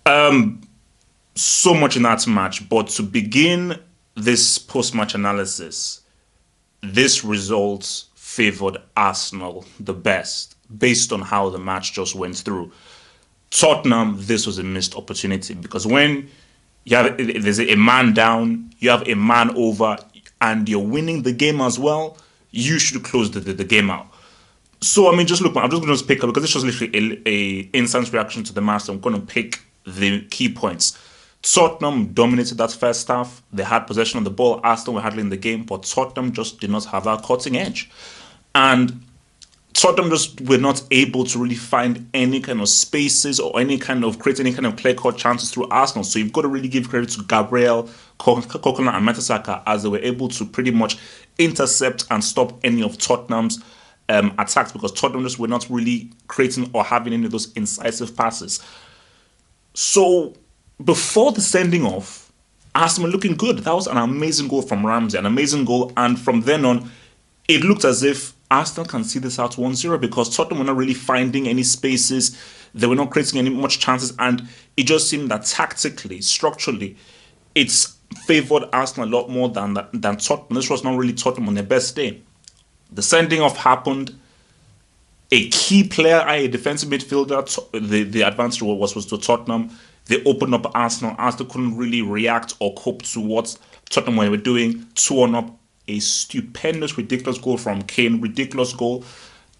So much in that match, but to begin this post-match analysis, this result favored Arsenal the best based on how the match just went through. Tottenham, this was a missed opportunity because when there's a man down, you have a man over, and you're winning the game as well, you should close the game out. So I mean, just look, I'm just going to pick up because this was literally a instant reaction to the match. So I'm going to pick the key points. Tottenham dominated that first half. They had possession of the ball. Arsenal were handling the game, but Tottenham just did not have that cutting edge. And Tottenham just were not able to really find any kind of spaces or any kind of create any kind of clear-cut chances through Arsenal. So you've got to really give credit to Gabriel, Coquelin and Mertesacker as they were able to pretty much intercept and stop any of Tottenham's attacks because Tottenham just were not really creating or having any of those incisive passes. So before the sending off, Arsenal were looking good. That was an amazing goal from Ramsey, an amazing goal. And from then on, it looked as if Arsenal can see this out 1-0 because Tottenham were not really finding any spaces. They were not creating any much chances. And it just seemed that tactically, structurally, it's favoured Arsenal a lot more than Tottenham. This was not really Tottenham on their best day. The sending off happened. A key player, a defensive midfielder, the advantage was to Tottenham. They opened up Arsenal. Arsenal couldn't really react or cope to what Tottenham were doing. 2-1 up. A stupendous, ridiculous goal from Kane. Ridiculous goal.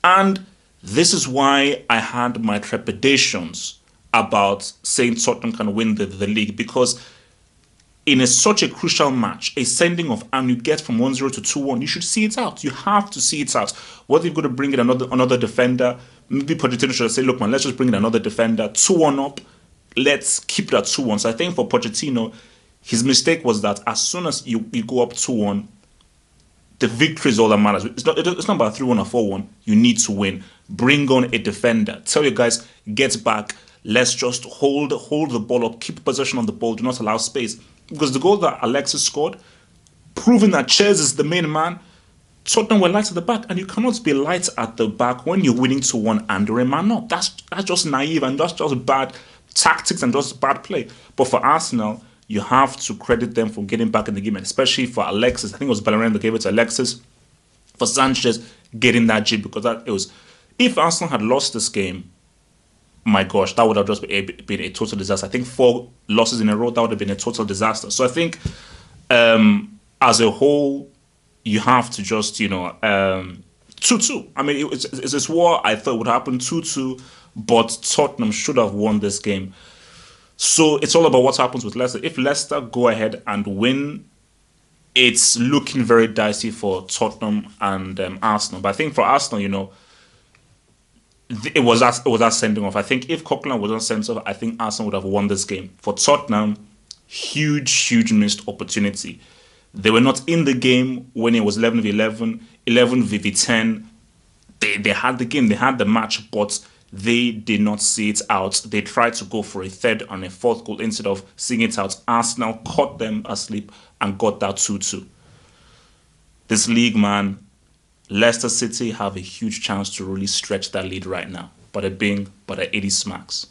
And this is why I had my trepidations about saying Tottenham can win the league. Because in such a crucial match, a sending off, and you get from 1-0 to 2-1, you should see it out. You have to see it out. Whether you've got to bring in another defender, maybe Pochettino should say, look, man, let's just bring in another defender. 2-1 up. Let's keep that 2-1. So I think for Pochettino, his mistake was that as soon as you go up 2-1, the victory is all that matters. It's not about 3-1 or 4-1. You need to win. Bring on a defender. Tell your guys, get back. Let's just hold the ball up. Keep possession on the ball. Do not allow space. Because the goal that Alexis scored, proving that Chairs is the main man, Tottenham were light at the back. And you cannot be light at the back when you're winning 2-1 and you're a man up. That's just naive and that's just bad tactics and just bad play. But for Arsenal, you have to credit them for getting back in the game, and especially for Alexis. I think it was Bellerin that gave it to Alexis. For Sanchez getting that G, because it was. If Arsenal had lost this game, my gosh, that would have just been a total disaster. I think 4 losses in a row, that would have been a total disaster. So I think, as a whole, you have to just 2-2. I mean, it's this war I thought would happen 2-2, but Tottenham should have won this game. So it's all about what happens with Leicester. If Leicester go ahead and win, it's looking very dicey for Tottenham and Arsenal. But I think for Arsenal, it was that sending off. I think if Coquelin wasn't sent off, I think Arsenal would have won this game. For Tottenham, huge missed opportunity. They were not in the game when it was 11v11, 11v10. They had the game, they had the match, but they did not see it out. They tried to go for a third and a fourth goal instead of seeing it out. Arsenal caught them asleep and got that 2-2. This league, man, Leicester City have a huge chance to really stretch that lead right now. But they're 80 smacks.